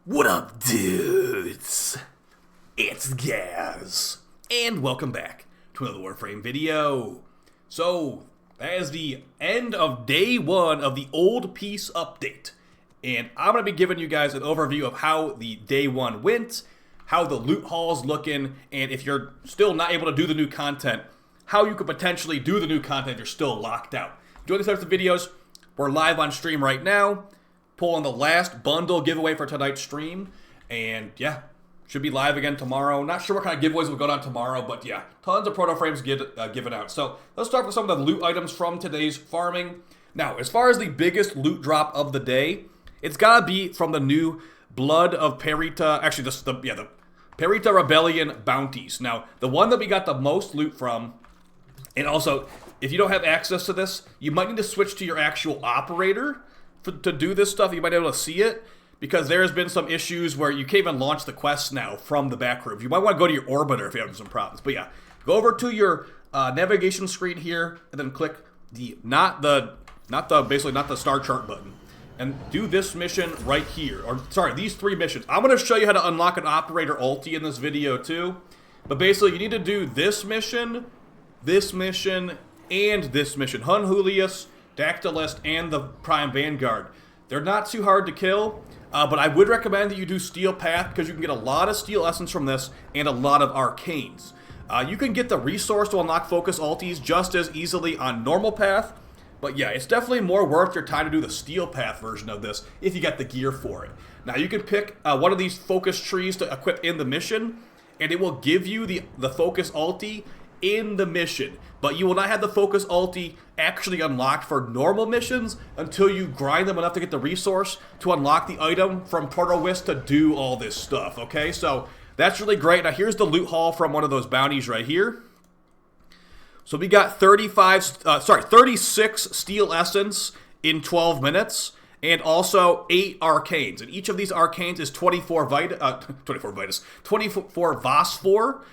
What up, dudes? It's Gaz, and welcome back to another Warframe video. So, that is the end of day one of the old piece update, and I'm going to be giving you guys an overview of how the day one went, how the loot haul's looking, and if you're still not able to do the new content, how you could potentially do the new content if you're still locked out. Enjoy these types of videos. We're live on stream right now, pulling the last bundle giveaway for tonight's stream, and yeah, should be live again tomorrow. Not sure what kind of giveaways will go on tomorrow, but yeah, tons of Proto frames given out. So let's start with some of the loot items from today's farming. Now, as far as the biggest loot drop of the day, it's gotta be from the new Blood of Perita, actually the Perita Rebellion Bounties. Now, the one that we got the most loot from, and also, if you don't have access to this, you might need to switch to your actual operator to do this stuff. You might be able to see it, because there has been some issues where you can't even launch the quests now from the back room. You might want to go to your orbiter if you're having some problems. But yeah, go over to your navigation screen here, and then click not the star chart button, and do this mission right here. Or sorry, these three missions. I'm going to show you how to unlock an operator ulti in this video too. But basically, you need to do this mission, and this mission. Hun Julius, Dactylist, and the Prime Vanguard. They're not too hard to kill, but I would recommend that you do Steel Path, because you can get a lot of Steel Essence from this, and a lot of Arcanes. You can get the resource to unlock Focus Ultis just as easily on Normal Path, but yeah, it's definitely more worth your time to do the Steel Path version of this, if you got the gear for it. Now, you can pick one of these Focus trees to equip in the mission, and it will give you the Focus Ulti in the mission, but you will not have the Focus Ulti actually unlocked for normal missions until you grind them enough to get the resource to unlock the item from Proto Wisp to do all this stuff, okay? So that's really great. Now here's the loot haul from one of those bounties right here. So we got 36 Steel Essence in 12 minutes, and also 8 Arcanes, and each of these Arcanes is 24 Phosphor.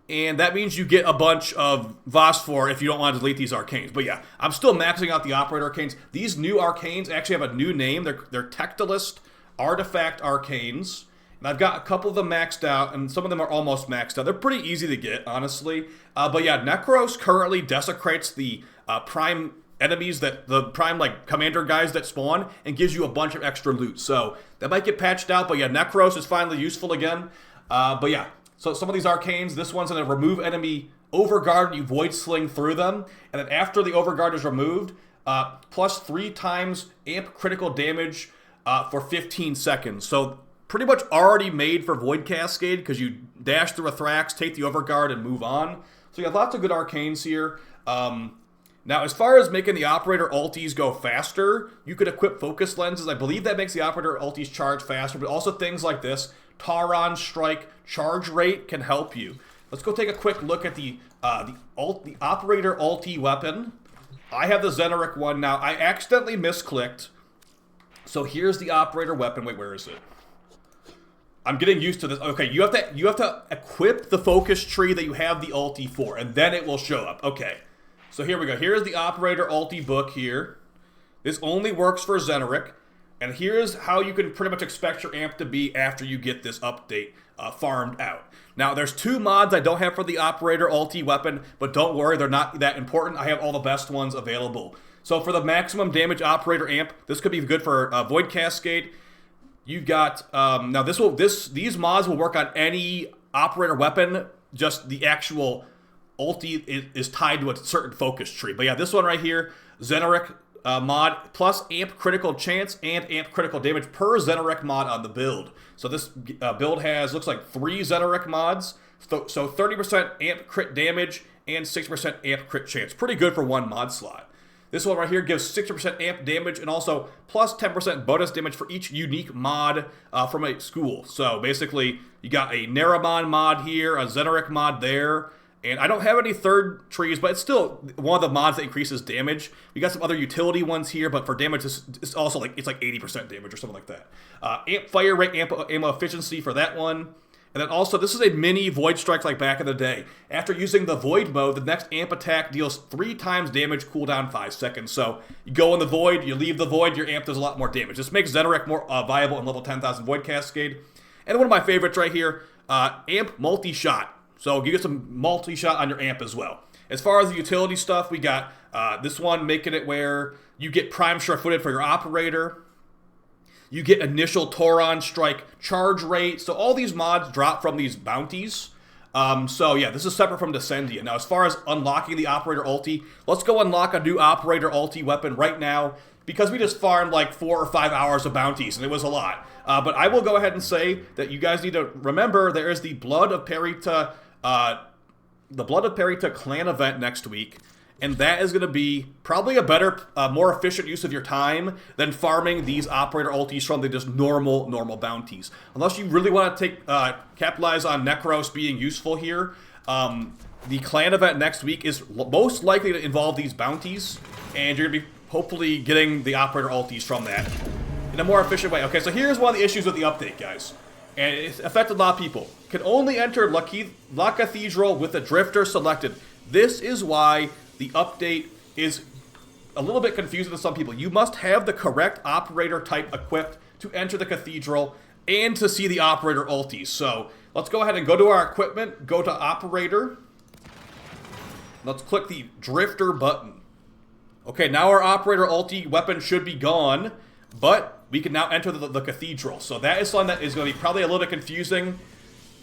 And that means you get a bunch of Phosphor if you don't want to delete these Arcanes. But yeah, I'm still maxing out the Operator Arcanes. These new Arcanes actually have a new name. They're Tectilist Artifact Arcanes. And I've got a couple of them maxed out, and some of them are almost maxed out. They're pretty easy to get, honestly. But yeah, Nekros currently desecrates the Prime enemies, the Prime Commander guys that spawn, and gives you a bunch of extra loot. So that might get patched out, but yeah, Nekros is finally useful again. But yeah. So some of these Arcanes, this one's going to remove enemy Overguard, and you Void Sling through them. And then after the Overguard is removed, plus 3 times amp critical damage for 15 seconds. So pretty much already made for Void Cascade, because you dash through a Thrax, take the Overguard, and move on. So you have lots of good Arcanes here. Now, as far as making the Operator Ultis go faster, you could equip Focus Lenses. I believe that makes the Operator Ultis charge faster, but also things like this. Tauron Strike charge rate can help you. Let's go take a quick look at the Operator Ulti weapon. I have the Zeneric one now. I accidentally misclicked. So here's the Operator weapon. Wait, where is it? I'm getting used to this. Okay, you have to equip the focus tree that you have the ulti for, and then it will show up. Okay. So here we go. Here's the Operator Ulti book here. This only works for Zeneric. And here's how you can pretty much expect your amp to be after you get this update farmed out. Now, there's 2 mods I don't have for the Operator Ulti weapon, but don't worry, they're not that important. I have all the best ones available. So for the maximum damage Operator amp, this could be good for Void Cascade. You've got, now these mods will work on any Operator weapon, just the actual ulti is tied to a certain focus tree. But yeah, this one right here, Zeneric mod, plus amp critical chance and amp critical damage per Zeneric mod on the build. So this build looks like 3 Zeneric mods, so 30% amp crit damage and 6% amp crit chance. Pretty good for 1 mod slot. This one right here gives 60% amp damage and also plus 10% bonus damage for each unique mod from a school. So basically, you got a Naramon mod here, a Zeneric mod there. And I don't have any third trees, but it's still one of the mods that increases damage. We got some other utility ones here, but for damage, it's also it's like 80% damage or something like that. Amp fire rate, ammo efficiency for that one. And then also, this is a mini Void Strike like back in the day. After using the Void mode, the next amp attack deals 3 times damage, cooldown 5 seconds. So you go in the Void, you leave the Void, your amp does a lot more damage. This makes Zenorek more viable in level 10,000 Void Cascade. And one of my favorites right here, amp multi-shot. So you get some multi-shot on your amp as well. As far as the utility stuff, we got this one making it where you get prime sure-footed for your operator. You get initial Tauron strike charge rate. So all these mods drop from these bounties. So yeah, this is separate from Descendia. Now as far as unlocking the operator ulti, let's go unlock a new operator ulti weapon right now, because we just farmed like 4 or 5 hours of bounties, and it was a lot. But I will go ahead and say that you guys need to remember there is the Blood of Perita clan event next week. And that is going to be probably a better, more efficient use of your time than farming these operator ultis from the just normal bounties. Unless you really want to take capitalize on Nekros being useful here, the clan event next week is most likely to involve these bounties, and you're going to be hopefully getting the operator ultis from that in a more efficient way. Okay, so here's one of the issues with the update, guys. And it's affected a lot of people. Can only enter La Cathedral with a drifter selected. This is why the update is a little bit confusing to some people. You must have the correct operator type equipped to enter the cathedral and to see the operator ultis. So let's go ahead and go to our equipment, go to operator. Let's click the drifter button. Okay, now our operator ulti weapon should be gone, but we can now enter the cathedral. So that is something that is going to be probably a little bit confusing,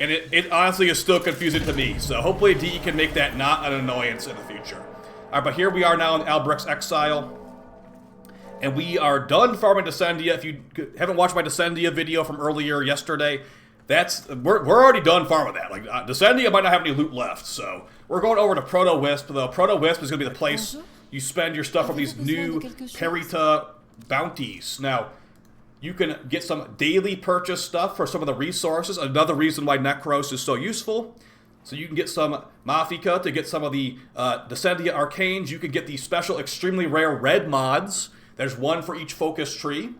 and it honestly is still confusing to me. So hopefully DE can make that not an annoyance in the future. Alright, but here we are now in Albrecht's Exile, and we are done farming Descendia. If you haven't watched my Descendia video from earlier yesterday, we're already done farming that. Like Descendia might not have any loot left, so we're going over to Proto Wisp. Though Proto Wisp is going to be the place you spend your stuff from these new Perita bounties. Now, you can get some daily purchase stuff for some of the resources. Another reason why Nekros is so useful. So you can get some Mafika to get some of the Descendia Arcanes. You can get the special extremely rare red mods. There's one for each focus tree.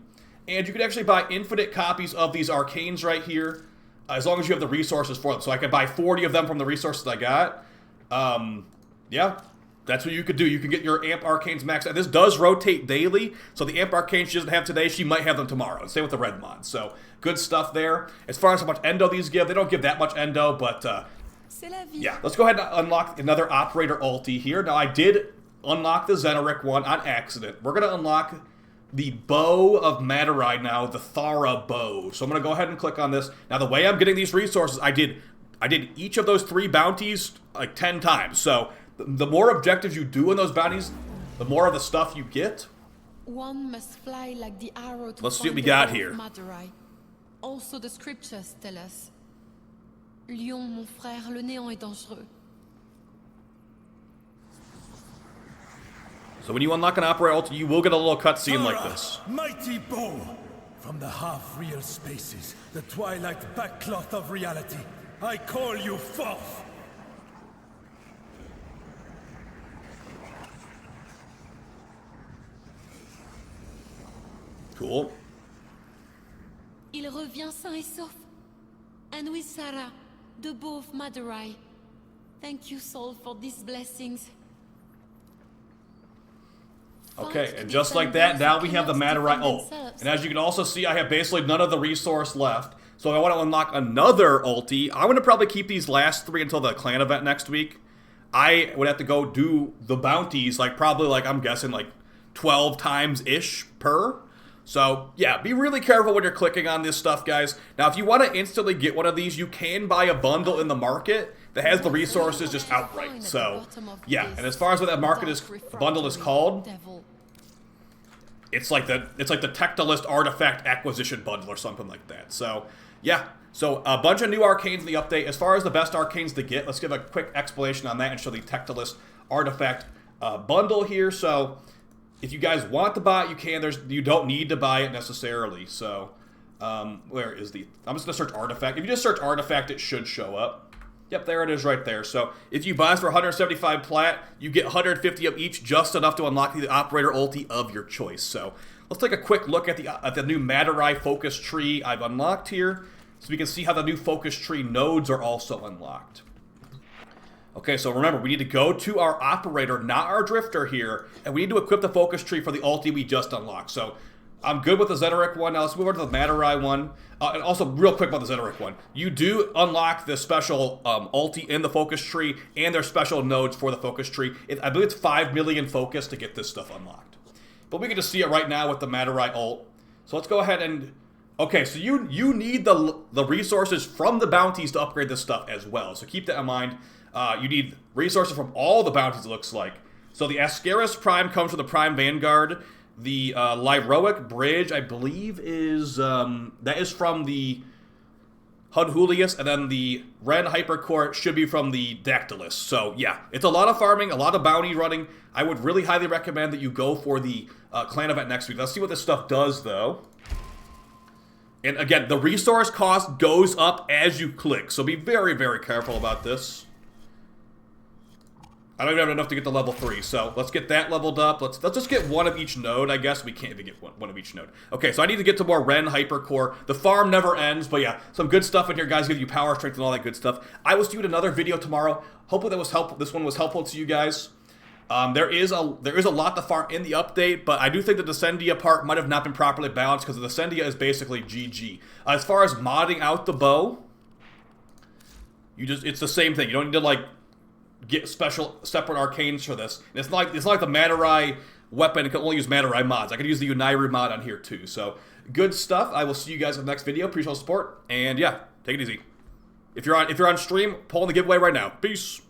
And you can actually buy infinite copies of these Arcanes right here, as long as you have the resources for them. So I could buy 40 of them from the resources I got. Yeah, that's what you could do. You can get your Amp Arcanes maxed out. This does rotate daily, so the Amp Arcanes she doesn't have today, she might have them tomorrow. Same with the red mods. So good stuff there. As far as how much endo these give, they don't give that much endo, but yeah, let's go ahead and unlock another operator ulti here. Now, I did unlock the Zenorek one on accident. We're going to unlock the Bow of Madurai now, the Thara Bow. So I'm going to go ahead and click on this. Now, the way I'm getting these resources, I did each of those 3 bounties like 10 times. So the more objectives you do in those bounties, the more of the stuff you get. One must fly like the arrow to Let's see what we got here. Madurai. Also, the scriptures tell us, Lion, mon frère, le néant est dangereux. So when you unlock an operator ulti, you will get a little cutscene like this. Mighty bow! From the half-real spaces, the twilight backcloth of reality, I call you forth! Cool. Il revient sain et sauf. And with Sarah, the bow of Madurai. Thank you, soul, for these blessings. Okay, and just like that, now we have the Madurai. Oh, and as you can also see, I have basically none of the resource left. So if I want to unlock another ulti, I'm going to probably keep these last 3 until the clan event next week. I would have to go do the bounties, like probably like, I'm guessing like 12 times-ish per. So, yeah, be really careful when you're clicking on this stuff, guys. Now, if you want to instantly get one of these, you can buy a bundle in the market that has the resources just outright. So, yeah, and as far as what that bundle is called, it's like the Tectalist Artifact Acquisition Bundle or something like that. So, yeah. So, a bunch of new Arcanes in the update. As far as the best Arcanes to get, let's give a quick explanation on that and show the Tectalist Artifact Bundle here. So, if you guys want to buy it, you can. You don't need to buy it necessarily. So, where is the... I'm just going to search Artifact. If you just search Artifact, it should show up. Yep, there it is right there. So, if you buy this for 175 plat, you get 150 of each, just enough to unlock the Operator ulti of your choice. So, let's take a quick look at the new Madurai focus tree I've unlocked here. so we can see how the new focus tree nodes are also unlocked. Okay, so remember, we need to go to our operator, not our drifter here, and we need to equip the focus tree for the ulti we just unlocked. So I'm good with the Zeteric one. Now let's move over to the Madurai one. And also, real quick about the Zeteric one. You do unlock the special ulti in the focus tree, and there's special nodes for the focus tree. I believe it's 5 million focus to get this stuff unlocked. But we can just see it right now with the Madurai ult. So let's go ahead and... Okay, so you need the resources from the bounties to upgrade this stuff as well. So keep that in mind. You need resources from all the bounties, it looks like. So the Ascaris Prime comes from the Prime Vanguard. The Lyroic Bridge, I believe, is that is from the Hudhulius, and then the Ren Hypercore should be from the Dactylus. So yeah, it's a lot of farming, a lot of bounty running. I would really highly recommend that you go for the clan event next week. Let's see what this stuff does, though. And again, the resource cost goes up as you click, so be very, very careful about this. I don't even have enough to get to level 3, so let's get that leveled up. Let's just get one of each node, I guess. We can't even get one of each node. Okay, so I need to get to more Ren Hypercore. The farm never ends, but yeah, some good stuff in here, guys. Give you power, strength, and all that good stuff. I will see you in another video tomorrow. Hopefully that was helpful. This one was helpful to you guys. There is a lot to farm in the update, but I do think the Descendia part might have not been properly balanced because the Descendia is basically GG. As far as modding out the bow, it's the same thing. You don't need to like get special separate arcanes for this. And it's not like the Madurai weapon can only use Madurai mods. I could use the Unairu mod on here too. So good stuff. I will see you guys in the next video. Appreciate all the support, and yeah, take it easy. If you're on stream, pull in the giveaway right now. Peace.